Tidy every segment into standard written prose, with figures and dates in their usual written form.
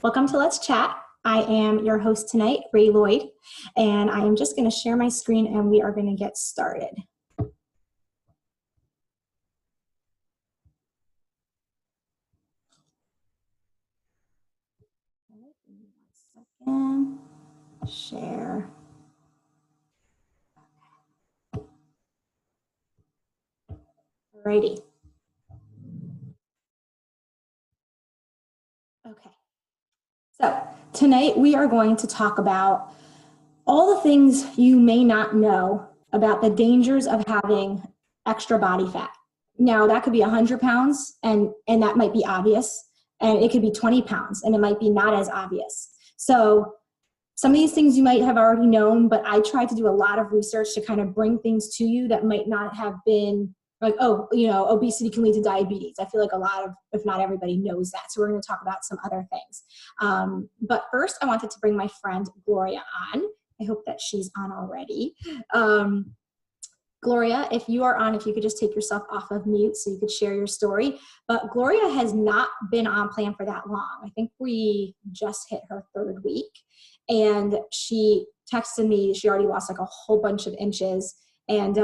Welcome to Let's Chat. I am your host tonight, Ray Lloyd, and I am just going to share my screen and we are going to get started. One second. Share. Alrighty. Okay. So tonight we are going to talk about all the things you may not know about the dangers of having extra body fat. Now that could be 100 pounds and that might be obvious, and it could be 20 pounds and it might be not as obvious. So some of these things you might have already known, but I tried to do a lot of research to kind of bring things to you that might not have been like, oh, obesity can lead to diabetes. I feel like a lot of, if not everybody, knows that. So we're going to talk about some other things. But first, I wanted to bring my friend Gloria on. I hope that she's on already. Gloria, if you are on, if you could just take yourself off of mute so you could share your story. But Gloria has not been on plan for that long. I think we just hit her 3rd week. And she texted me, she already lost like a whole bunch of inches, and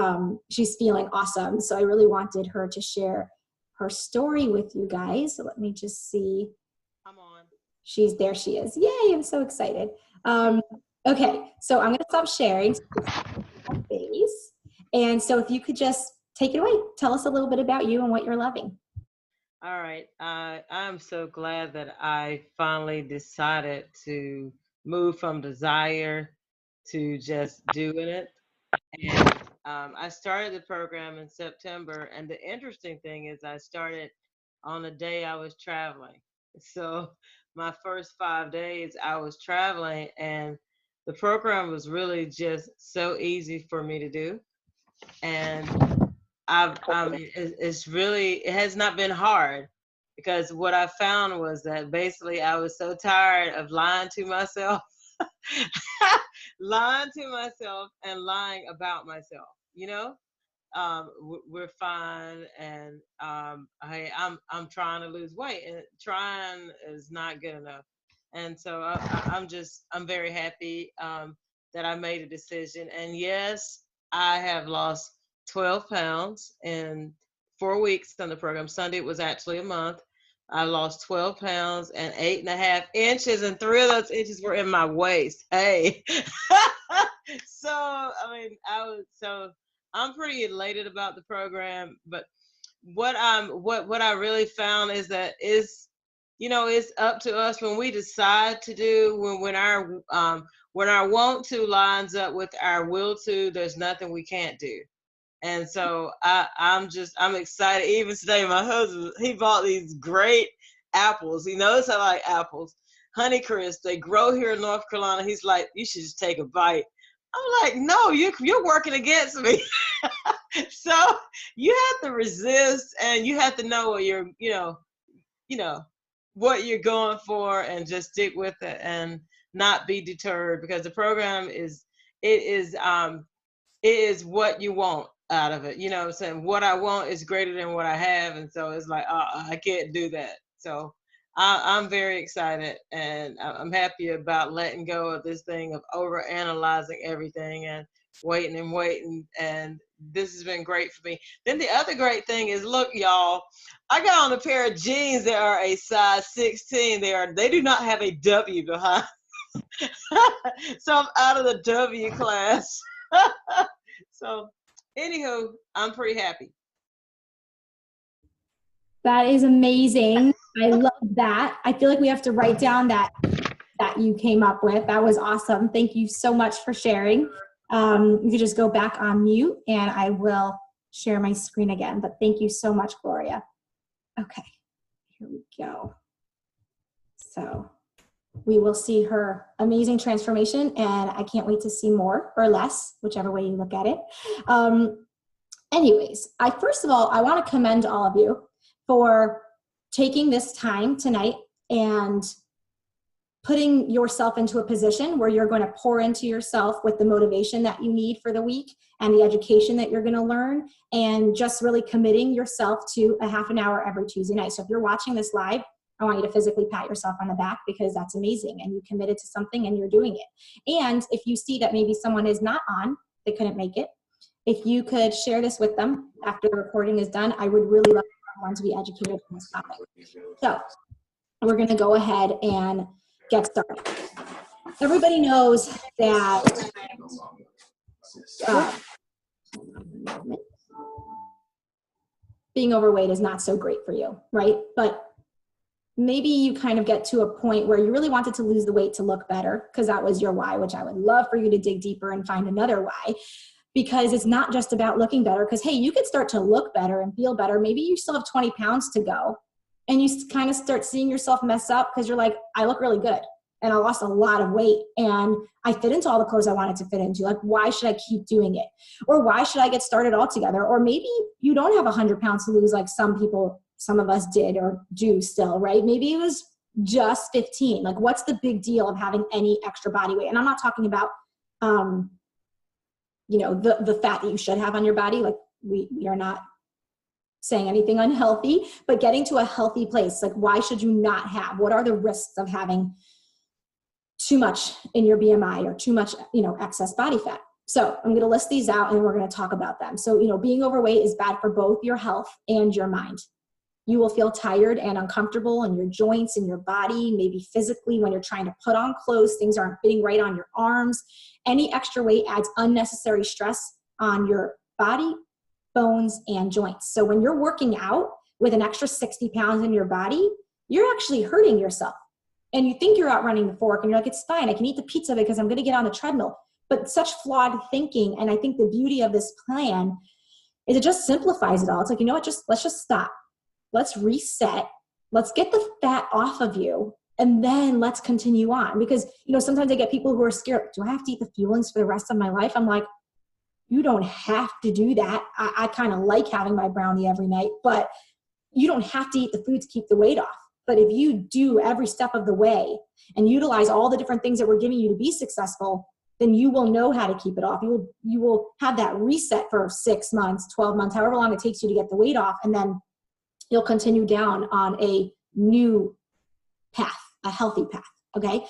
she's feeling awesome. So I really wanted her to share her story with you guys. So let me just see. I'm on. There she is. Yay, I'm so excited. Okay, so I'm gonna stop sharing. And so if you could just take it away, tell us a little bit about you and what you're loving. All right. I'm so glad that I finally decided to move from desire to just doing it. And I started the program in September. And the interesting thing is I started on the day I was traveling. So my first 5 days I was traveling, and the program was really just so easy for me to do. And it has not been hard, because what I found was that basically I was so tired of lying to myself, lying to myself and lying about myself. We're fine, and I'm trying to lose weight, and trying is not good enough. And so I'm very happy that I made a decision. And yes, I have lost 12 pounds in 4 weeks on the program. Sunday was actually a month. I lost 12 pounds and 8.5 inches, and 3 of those inches were in my waist. Hey. So, I'm pretty elated about the program. But what I really found is that it's up to us when we decide to do, when our want to lines up with our will to, there's nothing we can't do. And so I'm excited. Even today, my husband, he bought these great apples. He knows I like apples. Honeycrisp, they grow here in North Carolina. He's like, you should just take a bite. I'm like, no, you're working against me. So you have to resist, and you have to know what what you're going for, and just stick with it and not be deterred, because the program is what you want out of it. I'm saying? What I want is greater than what I have. And so it's like, I can't do that. So I'm very excited, and I'm happy about letting go of this thing of over analyzing everything and waiting. And this has been great for me. Then the other great thing is, look, y'all, I got on a pair of jeans that are a size 16. They do not have a W behind. So I'm out of the W class. So, anywho, I'm pretty happy. That is amazing. I love that. I feel like we have to write down that you came up with. That was awesome. Thank you so much for sharing. You could just go back on mute and I will share my screen again. But thank you so much, Gloria. Okay, here we go. So we will see her amazing transformation, and I can't wait to see more or less, whichever way you look at it. Anyways, first of all, I want to commend all of you for taking this time tonight and putting yourself into a position where you're going to pour into yourself with the motivation that you need for the week and the education that you're going to learn, and just really committing yourself to a half an hour every Tuesday night. So if you're watching this live, I want you to physically pat yourself on the back because that's amazing and you committed to something and you're doing it. And if you see that maybe someone is not on, they couldn't make it, if you could share this with them after the recording is done, I would really love everyone to be educated on this topic. So we're going to go ahead and get started. Everybody knows that being overweight is not so great for you, right? But maybe you kind of get to a point where you really wanted to lose the weight to look better because that was your why, which I would love for you to dig deeper and find another why, because it's not just about looking better. Because, hey, you could start to look better and feel better. Maybe you still have 20 pounds to go and you kind of start seeing yourself mess up because you're like, I look really good and I lost a lot of weight and I fit into all the clothes I wanted to fit into. Like, why should I keep doing it? Or why should I get started altogether? Or maybe you don't have 100 pounds to lose like some of us did or do still, right? Maybe it was just 15. Like, what's the big deal of having any extra body weight? And I'm not talking about, the fat that you should have on your body. Like, we are not saying anything unhealthy, but getting to a healthy place. Like, why should you not have? What are the risks of having too much in your BMI or too much, excess body fat? So I'm going to list these out and we're going to talk about them. So, being overweight is bad for both your health and your mind. You will feel tired and uncomfortable in your joints and your body, maybe physically when you're trying to put on clothes, things aren't fitting right on your arms. Any extra weight adds unnecessary stress on your body, bones, and joints. So when you're working out with an extra 60 pounds in your body, you're actually hurting yourself. And you think you're outrunning the fork and you're like, it's fine, I can eat the pizza because I'm going to get on the treadmill. But such flawed thinking, and I think the beauty of this plan is it just simplifies it all. It's like, you know what, let's just stop. Let's reset. Let's get the fat off of you. And then let's continue on. Because, sometimes I get people who are scared. Do I have to eat the fuelings for the rest of my life? I'm like, you don't have to do that. I kind of like having my brownie every night, but you don't have to eat the food to keep the weight off. But if you do every step of the way and utilize all the different things that we're giving you to be successful, then you will know how to keep it off. You will have that reset for 6 months, 12 months, however long it takes you to get the weight off. And then you'll continue down on a new path, a healthy path, okay?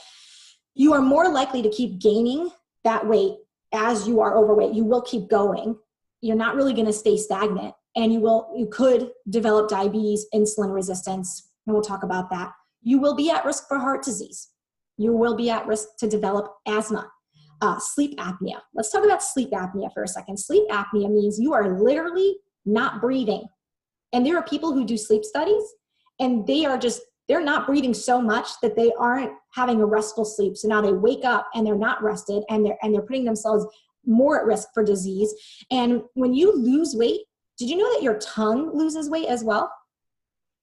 You are more likely to keep gaining that weight as you are overweight. You will keep going. You're not really gonna stay stagnant. And you could develop diabetes, insulin resistance, and we'll talk about that. You will be at risk for heart disease. You will be at risk to develop asthma, sleep apnea. Let's talk about sleep apnea for a second. Sleep apnea means you are literally not breathing. And there are people who do sleep studies and they're not breathing so much that they aren't having a restful sleep. So now they wake up and they're not rested and they're putting themselves more at risk for disease. And when you lose weight, did you know that your tongue loses weight as well?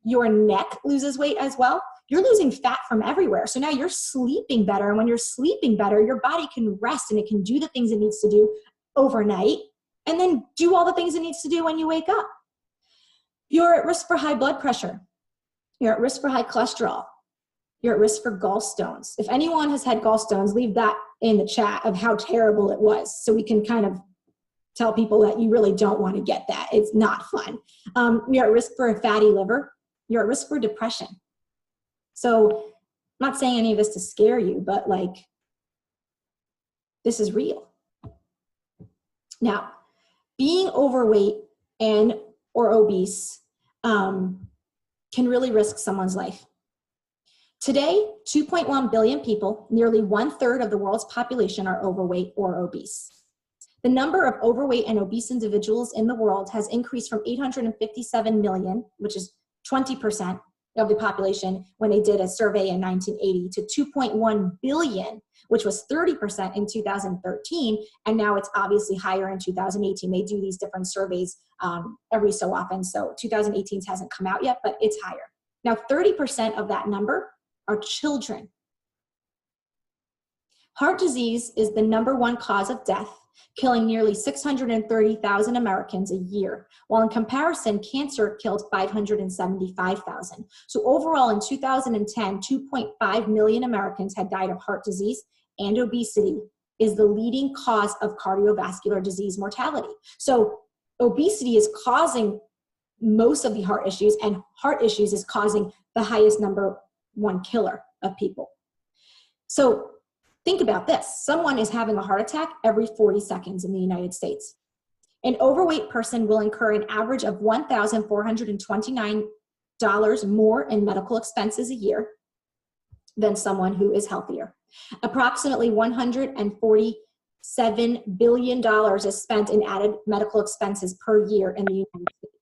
Your neck loses weight as well. You're losing fat from everywhere. So now you're sleeping better. And when you're sleeping better, your body can rest and it can do the things it needs to do overnight and then do all the things it needs to do when you wake up. You're at risk for high blood pressure. You're at risk for high cholesterol. You're at risk for gallstones. If anyone has had gallstones, leave that in the chat of how terrible it was so we can kind of tell people that you really don't want to get that. It's not fun. You're at risk for a fatty liver. You're at risk for depression. So I'm not saying any of this to scare you, but this is real. Now, being overweight or obese can really risk someone's life. Today, 2.1 billion people, nearly 1/3 of the world's population, are overweight or obese. The number of overweight and obese individuals in the world has increased from 857 million, which is 20% of the population when they did a survey in 1980, to 2.1 billion, which was 30% in 2013, and now it's obviously higher in 2018. They do these different surveys every so often, so 2018 hasn't come out yet, but it's higher. Now, 30% of that number are children. Heart disease is the #1 cause of death, killing nearly 630,000 Americans a year, while in comparison, cancer killed 575,000. So overall, in 2010, 2.5 million Americans had died of heart disease, and obesity is the leading cause of cardiovascular disease mortality. So obesity is causing most of the heart issues, and heart issues is causing the highest number one killer of people. So think about this. Someone is having a heart attack every 40 seconds in the United States. An overweight person will incur an average of $1,429 more in medical expenses a year than someone who is healthier. Approximately $147 billion is spent in added medical expenses per year in the United States.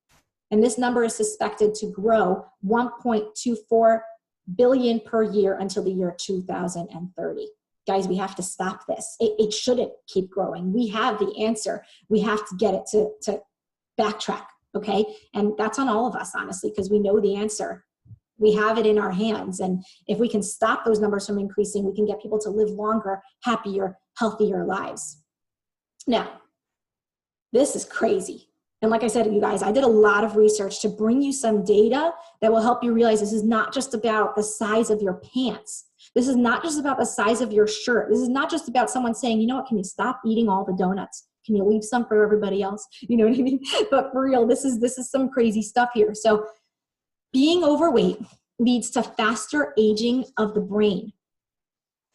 And this number is suspected to grow 1.24 billion per year until the year 2030. Guys, we have to stop this. It shouldn't keep growing. We have the answer. We have to get it to backtrack, okay? And that's on all of us, honestly, because we know the answer. We have it in our hands. And if we can stop those numbers from increasing, we can get people to live longer, happier, healthier lives. Now, this is crazy. And like I said to you guys, I did a lot of research to bring you some data that will help you realize this is not just about the size of your pants. This is not just about the size of your shirt. This is not just about someone saying, you know what, can you stop eating all the donuts? Can you leave some for everybody else? You know what I mean? But for real, this is some crazy stuff here. So being overweight leads to faster aging of the brain.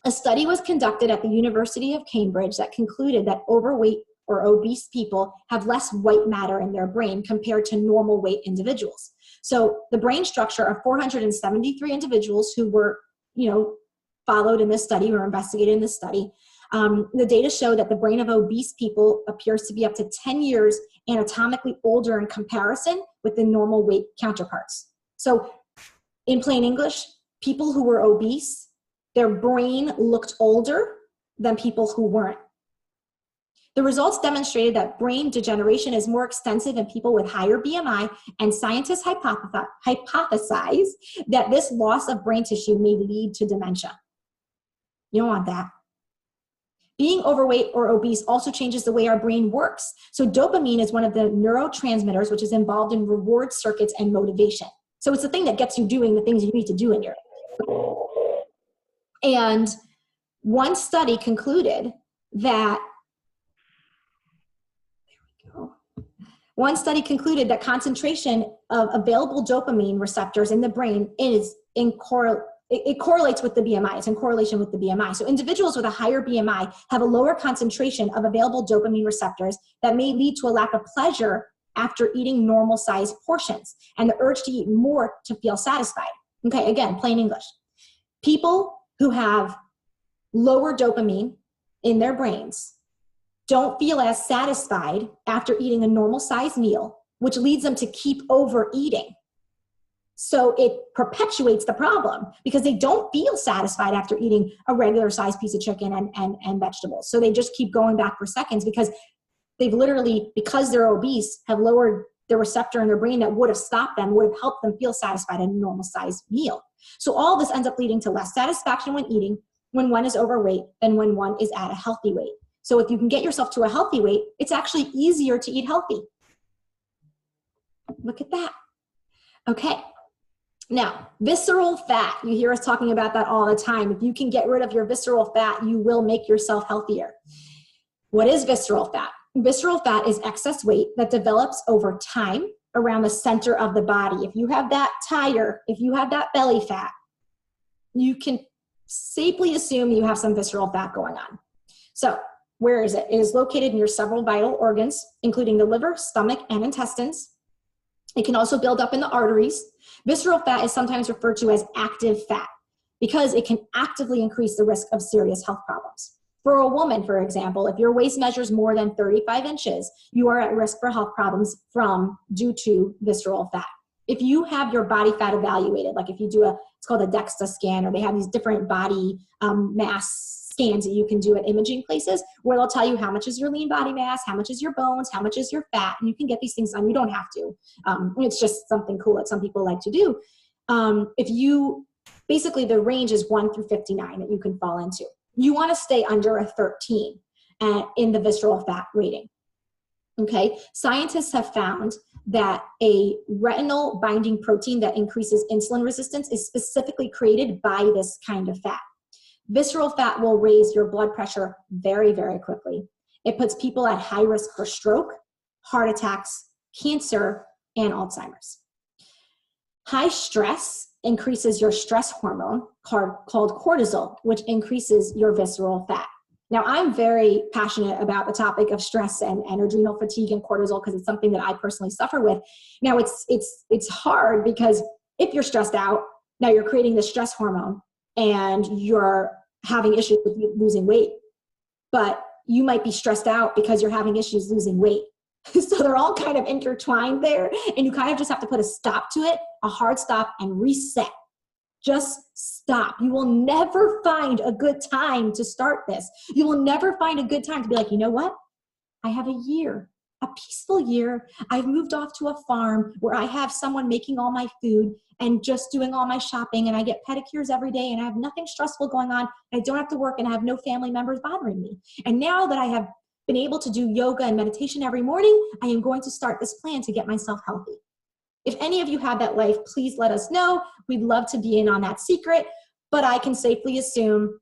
A study was conducted at the University of Cambridge that concluded that overweight or obese people have less white matter in their brain compared to normal weight individuals. So the brain structure of 473 individuals who were, followed in this study or investigated in this study, the data show that the brain of obese people appears to be up to 10 years anatomically older in comparison with the normal weight counterparts. So in plain English, people who were obese, their brain looked older than people who weren't. The results demonstrated that brain degeneration is more extensive in people with higher BMI, and scientists hypothesize that this loss of brain tissue may lead to dementia. You don't want that. Being overweight or obese also changes the way our brain works. So dopamine is one of the neurotransmitters which is involved in reward circuits and motivation. So it's the thing that gets you doing the things you need to do in your life. And one study concluded that concentration of available dopamine receptors in the brain it correlates with the BMI. It's in correlation with the BMI. So individuals with a higher BMI have a lower concentration of available dopamine receptors that may lead to a lack of pleasure after eating normal sized portions and the urge to eat more to feel satisfied. Okay, again, plain English. People who have lower dopamine in their brains don't feel as satisfied after eating a normal sized meal, which leads them to keep overeating. So it perpetuates the problem because they don't feel satisfied after eating a regular sized piece of chicken and vegetables. So they just keep going back for seconds because they've literally, because they're obese, have lowered the receptor in their brain that would have stopped them, would have helped them feel satisfied in a normal sized meal. So all this ends up leading to less satisfaction when eating when one is overweight than when one is at a healthy weight. So if you can get yourself to a healthy weight, it's actually easier to eat healthy. Look at that. Okay. Now, visceral fat, you hear us talking about that all the time. If you can get rid of your visceral fat, you will make yourself healthier. What is visceral fat? Visceral fat is excess weight that develops over time around the center of the body. If you have that tire, if you have that belly fat, you can safely assume you have some visceral fat going on. So where is it? It is located near several vital organs, including the liver, stomach, and intestines. It can also build up in the arteries. Visceral fat is sometimes referred to as active fat because it can actively increase the risk of serious health problems. For a woman, for example, if your waist measures more than 35 inches, you are at risk for health problems due to visceral fat. If you have your body fat evaluated, like if you do it's called a DEXA scan, or they have these different body mass scans that you can do at imaging places where they'll tell you how much is your lean body mass, how much is your bones, how much is your fat, and you can get these things done. You don't have to. It's just something cool that some people like to do. Basically the range is 1 through 59 that you can fall into. You want to stay under a 13 in the visceral fat rating. Okay, scientists have found that a retinol binding protein that increases insulin resistance is specifically created by this kind of fat. Visceral fat will raise your blood pressure very, very quickly. It puts people at high risk for stroke, heart attacks, cancer, and Alzheimer's. High stress increases your stress hormone called cortisol, which increases your visceral fat. Now, I'm very passionate about the topic of stress and adrenal fatigue and cortisol because it's something that I personally suffer with. Now, it's hard because if you're stressed out, now you're creating this stress hormone and you're having issues with losing weight. But you might be stressed out because you're having issues losing weight. So they're all kind of intertwined there, and you kind of just have to put a stop to it, a hard stop, and reset. Just stop. You will never find a good time to start this. You will never find a good time to be like, you know what? I have a year, a peaceful year. I've moved off to a farm where I have someone making all my food and just doing all my shopping, and I get pedicures every day, and I have nothing stressful going on. I don't have to work, and I have no family members bothering me. And now that I have been able to do yoga and meditation every morning, I am going to start this plan to get myself healthy. If any of you have that life, please let us know. We'd love to be in on that secret, but I can safely assume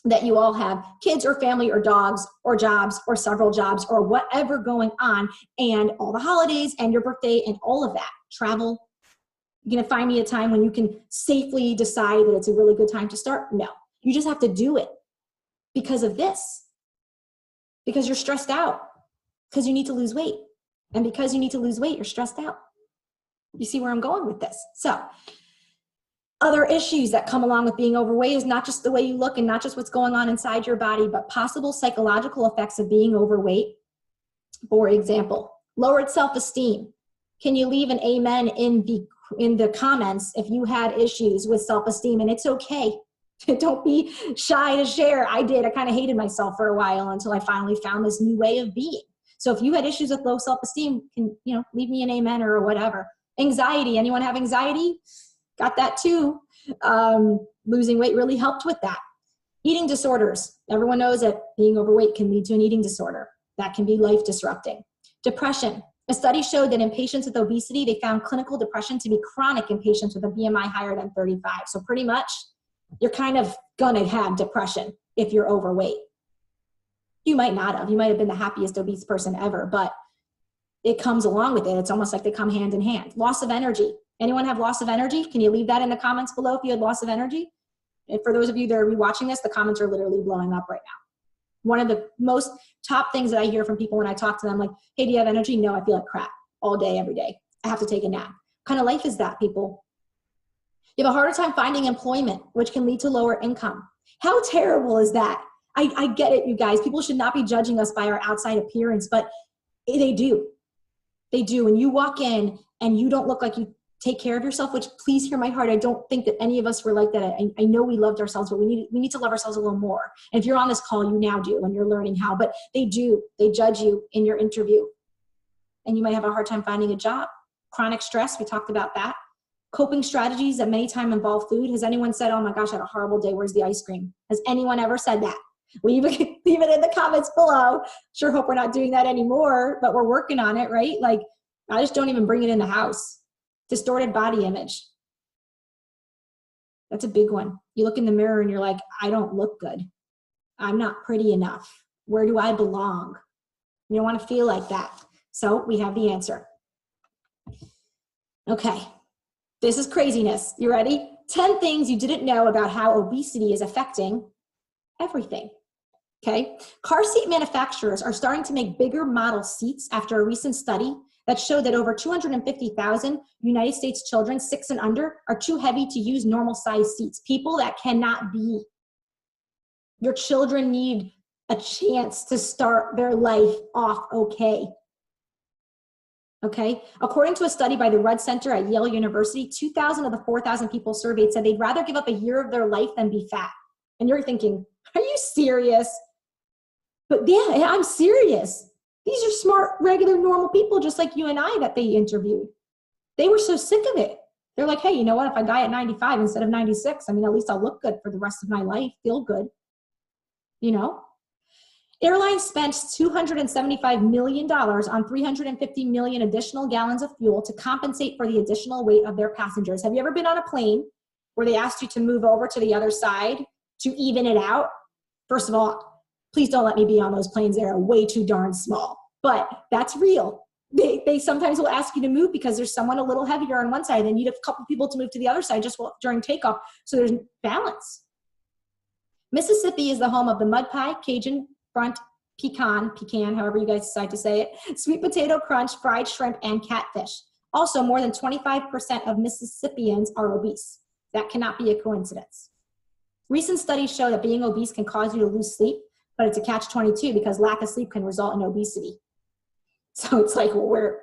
that you all have kids or family or dogs or jobs or several jobs or whatever going on, and all the holidays and your birthday and all of that. Travel. You're going to find me a time when you can safely decide that it's a really good time to start? No. You just have to do it because of this. Because you're stressed out, because you need to lose weight. And because you need to lose weight, you're stressed out. You see where I'm going with this? So, other issues that come along with being overweight is not just the way you look and not just what's going on inside your body, but possible psychological effects of being overweight. For example, lowered self-esteem. Can you leave an amen in the comments if you had issues with self-esteem? And it's okay. Don't be shy to share. I did. I kind of hated myself for a while until I finally found this new way of being. So if you had issues with low self-esteem, can leave me an amen or whatever. Anxiety. Anyone have anxiety? Got that too. Losing weight really helped with that. Eating disorders. Everyone knows that being overweight can lead to an eating disorder. That can be life disrupting. Depression. A study showed that in patients with obesity, they found clinical depression to be chronic in patients with a BMI higher than 35. So pretty much, you're kind of going to have depression if you're overweight. You might not have. You might have been the happiest obese person ever, but it comes along with it. It's almost like they come hand in hand. Loss of energy. Anyone have loss of energy? Can you leave that in the comments below if you had loss of energy? And for those of you that are rewatching this, the comments are literally blowing up right now. One of the most top things that I hear from people when I talk to them, like, hey, do you have energy? No, I feel like crap all day, every day. I have to take a nap. What kind of life is that, people? You have a harder time finding employment, which can lead to lower income. How terrible is that? I get it, you guys. People should not be judging us by our outside appearance, but they do. They do. When you walk in and you don't look like you take care of yourself, which, please hear my heart, I don't think that any of us were like that. I know we loved ourselves, but we need to love ourselves a little more. And if you're on this call, you now do, and you're learning how. But they do. They judge you in your interview. And you might have a hard time finding a job. Chronic stress, we talked about that. Coping strategies that many times involve food. Has anyone said, oh my gosh, I had a horrible day, where's the ice cream? Has anyone ever said that? Leave it in the comments below. Sure hope we're not doing that anymore, but we're working on it, right? Like, I just don't even bring it in the house. Distorted body image. That's a big one. You look in the mirror and you're like, I don't look good. I'm not pretty enough. Where do I belong? You don't want to feel like that. So we have the answer. Okay. This is craziness. You ready? 10 things you didn't know about how obesity is affecting everything. Okay. Car seat manufacturers are starting to make bigger model seats after a recent study that showed that over 250,000 United States children 6 and under are too heavy to use normal size seats. People, that cannot be. Your children need a chance to start their life off okay. Okay. According to a study by the Rudd Center at Yale University, 2,000 of the 4,000 people surveyed said they'd rather give up a year of their life than be fat. And you're thinking, are you serious? But yeah, I'm serious. These are smart, regular, normal people just like you and I that they interviewed. They were so sick of it. They're like, hey, you know what? If I die at 95 instead of 96, I mean, at least I'll look good for the rest of my life, feel good. You know? Airlines spent $275 million on 350 million additional gallons of fuel to compensate for the additional weight of their passengers. Have you ever been on a plane where they asked you to move over to the other side to even it out? First of all, please don't let me be on those planes. They're way too darn small, but that's real. They sometimes will ask you to move because there's someone a little heavier on one side, and then you need a couple people to move to the other side just during takeoff. So there's balance. Mississippi is the home of the mud pie, Cajun front, pecan, however you guys decide to say it, sweet potato crunch, fried shrimp, and catfish. Also, more than 25% of Mississippians are obese. That cannot be a coincidence. Recent studies show that being obese can cause you to lose sleep, but it's a catch-22 because lack of sleep can result in obesity. So it's like, well, we're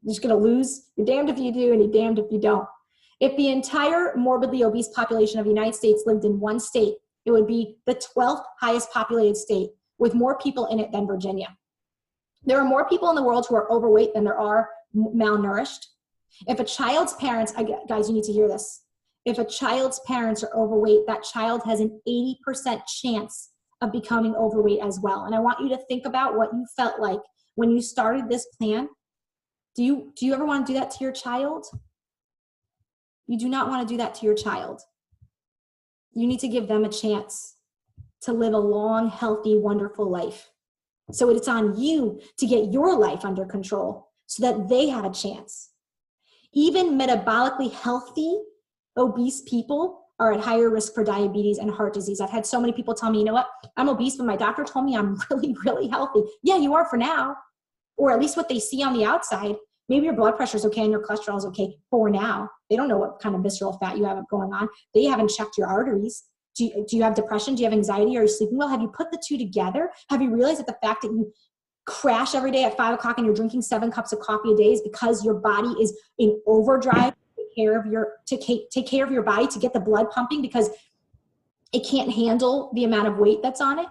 just going to lose. You're damned if you do and you're damned if you don't. If the entire morbidly obese population of the United States lived in one state, it would be the 12th highest populated state with more people in it than Virginia. There are more people in the world who are overweight than there are malnourished. If a child's parents, guys, you need to hear this. If a child's parents are overweight, that child has an 80% chance of becoming overweight as well. And I want you to think about what you felt like when you started this plan. Do you ever want to do that to your child? You do not want to do that to your child. You need to give them a chance to live a long, healthy, wonderful life. So it's on you to get your life under control so that they have a chance. Even metabolically healthy, obese people are at higher risk for diabetes and heart disease. I've had so many people tell me, you know what, I'm obese, but my doctor told me I'm really, really healthy. Yeah, you are for now, or at least what they see on the outside. Maybe your blood pressure is okay and your cholesterol is okay for now. They don't know what kind of visceral fat you have going on. They haven't checked your arteries. Do you have depression? Do you have anxiety? Are you sleeping well? Have you put the two together? Have you realized that the fact that you crash every day at 5 o'clock and you're drinking 7 cups of coffee a day is because your body is in overdrive to take care of your body, to get the blood pumping because it can't handle the amount of weight that's on it?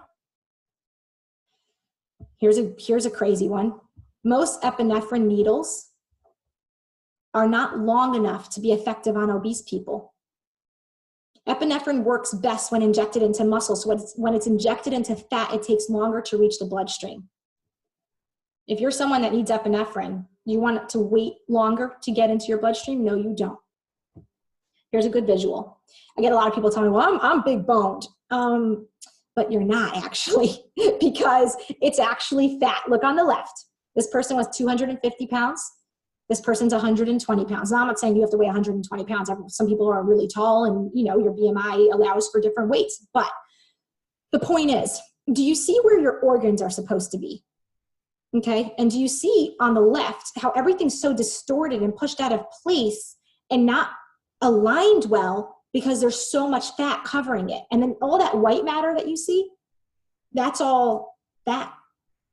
Here's a crazy one. Most epinephrine needles are not long enough to be effective on obese people. Epinephrine works best when injected into muscle. So when it's injected into fat, it takes longer to reach the bloodstream. If you're someone that needs epinephrine, you want it to wait longer to get into your bloodstream? No, you don't. Here's a good visual. I get a lot of people telling me, well, I'm big boned. But you're not actually, because it's actually fat. Look on the left. This person was 250 pounds. This person's 120 pounds. Now, I'm not saying you have to weigh 120 pounds. Some people are really tall and, you know, your BMI allows for different weights. But the point is, do you see where your organs are supposed to be? Okay. And do you see on the left how everything's so distorted and pushed out of place and not aligned well because there's so much fat covering it? And then all that white matter that you see, that's all fat.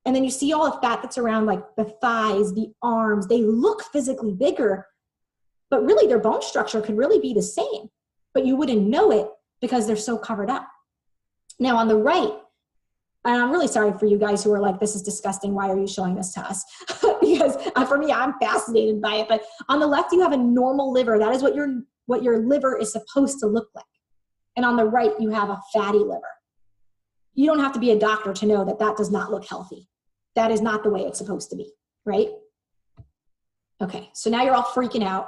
And then you see all the fat that's around, like the thighs, the arms. They look physically bigger, but really their bone structure could really be the same, but you wouldn't know it because they're so covered up. Now on the right, and I'm really sorry for you guys who are like, this is disgusting, why are you showing this to us? Because for me, I'm fascinated by it. But on the left, you have a normal liver. That is what your liver is supposed to look like. And on the right, you have a fatty liver. You don't have to be a doctor to know that that does not look healthy. That is not the way it's supposed to be, right? Okay, so now you're all freaking out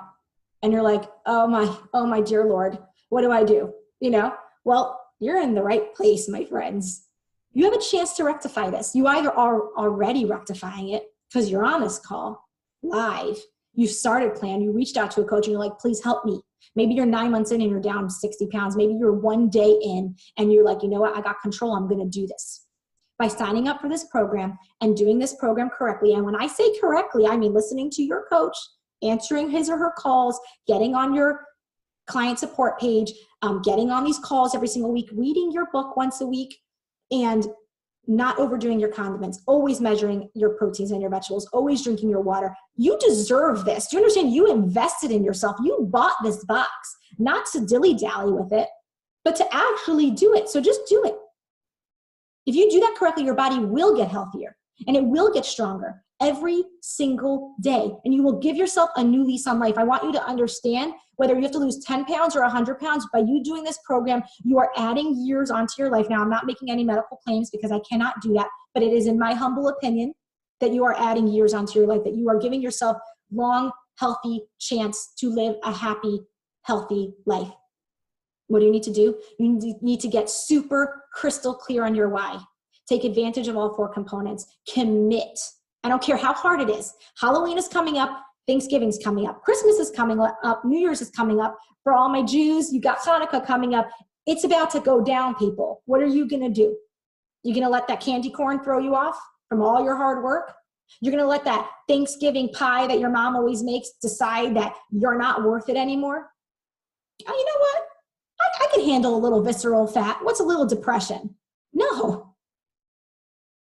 and you're like, oh my dear Lord, what do I do? You know, well, you're in the right place, my friends. You have a chance to rectify this. You either are already rectifying it because you're on this call live, you started plan, you reached out to a coach and you're like, please help me. Maybe you're 9 months in and you're down 60 pounds. Maybe you're 1 day in and you're like, you know what, I got control, I'm gonna do this. By signing up for this program and doing this program correctly. And when I say correctly, I mean listening to your coach, answering his or her calls, getting on your client support page, getting on these calls every single week, reading your book once a week, and not overdoing your condiments, always measuring your proteins and your vegetables, always drinking your water. You deserve this. Do you understand? You invested in yourself. You bought this box, not to dilly-dally with it, but to actually do it. So just do it. If you do that correctly, your body will get healthier and it will get stronger every single day. And you will give yourself a new lease on life. I want you to understand, whether you have to lose 10 pounds or 100 pounds, by you doing this program, you are adding years onto your life. Now, I'm not making any medical claims because I cannot do that, but it is in my humble opinion that you are adding years onto your life, that you are giving yourself long, healthy chance to live a happy, healthy life. What do you need to do? You need to get super crystal clear on your why. Take advantage of all 4 components. Commit. I don't care how hard it is. Halloween is coming up. Thanksgiving's coming up. Christmas is coming up. New Year's is coming up. For all my Jews, you got Hanukkah coming up. It's about to go down, people. What are you going to do? You're going to let that candy corn throw you off from all your hard work? You're going to let that Thanksgiving pie that your mom always makes decide that you're not worth it anymore? Oh, you know what? I can handle a little visceral fat. What's a little depression? No.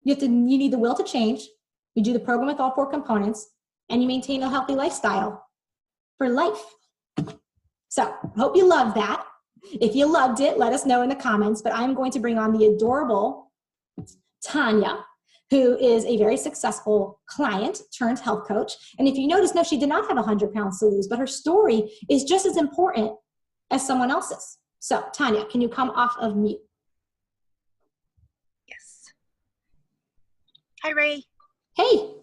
You need the will to change. You do the program with all 4 components, and you maintain a healthy lifestyle for life. So I hope you loved that. If you loved it, let us know in the comments. But I'm going to bring on the adorable Tanya, who is a very successful client turned health coach. And if you notice, no, she did not have 100 pounds to lose, but her story is just as important as someone else's. So Tanya, can you come off of mute? Yes. Hi, Ray. Hey.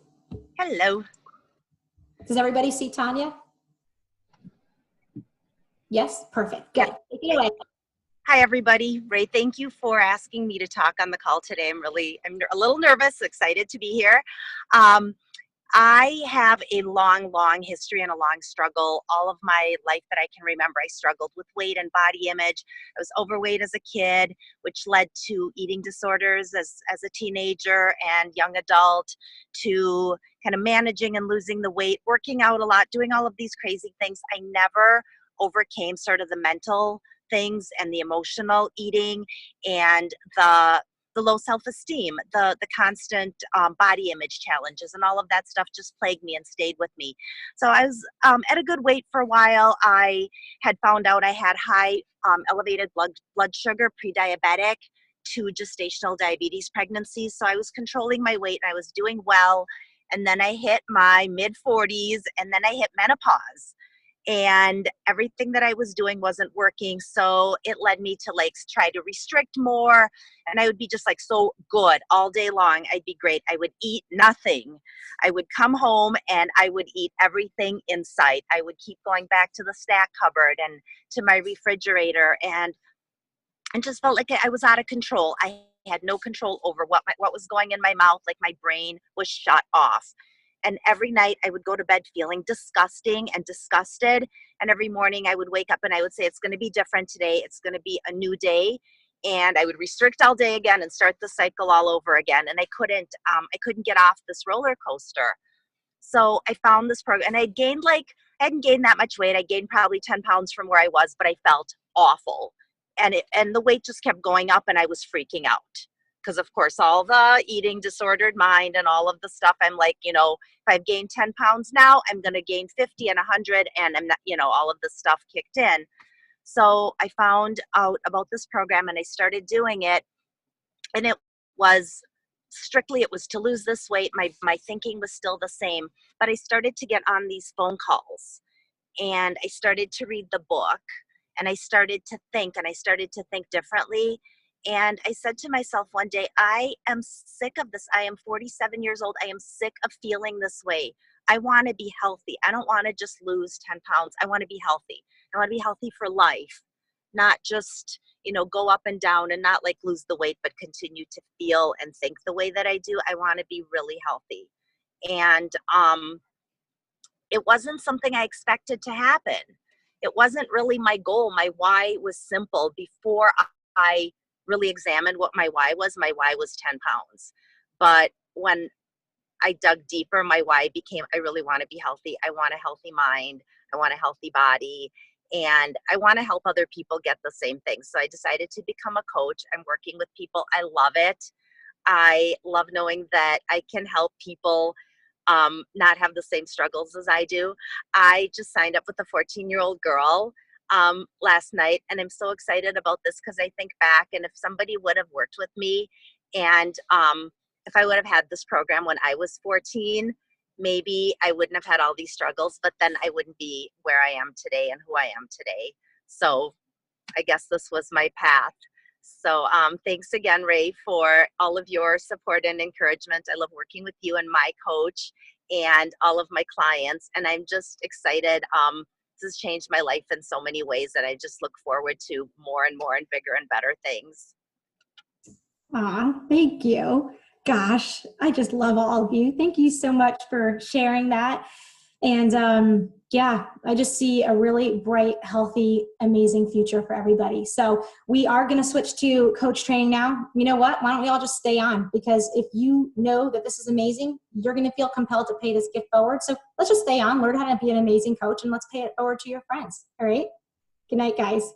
Hello. Does everybody see Tanya? Yes, perfect. Good. Take it away. Hi, everybody. Ray, thank you for asking me to talk on the call today. I'm a little nervous, excited to be here. I have a long history and a long struggle. All of my life that I can remember, I struggled with weight and body image. I was overweight as a kid, which led to eating disorders as a teenager and young adult, to kind of managing and losing the weight, working out a lot, doing all of these crazy things. I never overcame sort of the mental things and the emotional eating and the low self-esteem, the constant body image challenges, and all of that stuff just plagued me and stayed with me. So I was at a good weight for a while. I had found out I had high elevated blood sugar, pre-diabetic, to gestational diabetes pregnancies. So I was controlling my weight and I was doing well. And then I hit my mid-40s, and then I hit menopause. And everything that I was doing wasn't working. So it led me to like try to restrict more. And I would be just like so good all day long. I'd be great. I would eat nothing. I would come home and I would eat everything in sight. I would keep going back to the snack cupboard and to my refrigerator, and just felt like I was out of control. I had no control over what was going in my mouth. Like my brain was shut off. And every night I would go to bed feeling disgusting and disgusted. And every morning I would wake up and I would say, it's going to be different today. It's going to be a new day. And I would restrict all day again and start the cycle all over again. And I couldn't get off this roller coaster. So I found this program, and I hadn't gained that much weight. I gained probably 10 pounds from where I was, but I felt awful. And the weight just kept going up, and I was freaking out. Because of course, all the eating disordered mind and all of the stuff, I'm like, if I've gained 10 pounds now, I'm going to gain 50 and 100, and I'm not, all of this stuff kicked in. So I found out about this program and I started doing it, and it was to lose this weight. My thinking was still the same, but I started to get on these phone calls, and I started to read the book, and I started to think differently. And I said to myself one day, I am sick of this. I am 47 years old. I am sick of feeling this way. I want to be healthy. I don't want to just lose 10 pounds. I want to be healthy. I want to be healthy for life, not just, go up and down and not like lose the weight, but continue to feel and think the way that I do. I want to be really healthy. And it wasn't something I expected to happen. It wasn't really my goal. My why was simple. Before I really examined what my why was 10 pounds. But when I dug deeper, my why became, I really want to be healthy. I want a healthy mind. I want a healthy body. And I want to help other people get the same thing. So I decided to become a coach. I'm working with people. I love it. I love knowing that I can help people not have the same struggles as I do. I just signed up with a 14-year-old girl last night, and I'm so excited about this because I think back, and if somebody would have worked with me, and if I would have had this program when I was 14, maybe I wouldn't have had all these struggles, but then I wouldn't be where I am today and who I am today. So I guess this was my path. So thanks again, Ray, for all of your support and encouragement. I love working with you and my coach and all of my clients, and I'm just excited. This has changed my life in so many ways, and I just look forward to more and more and bigger and better things. Aw, thank you. Gosh, I just love all of you. Thank you so much for sharing that. And yeah, I just see a really bright, healthy, amazing future for everybody. So we are going to switch to coach training now. You know what? Why don't we all just stay on? Because if you know that this is amazing, you're going to feel compelled to pay this gift forward. So let's just stay on, learn how to be an amazing coach, and let's pay it forward to your friends. All right. Good night, guys.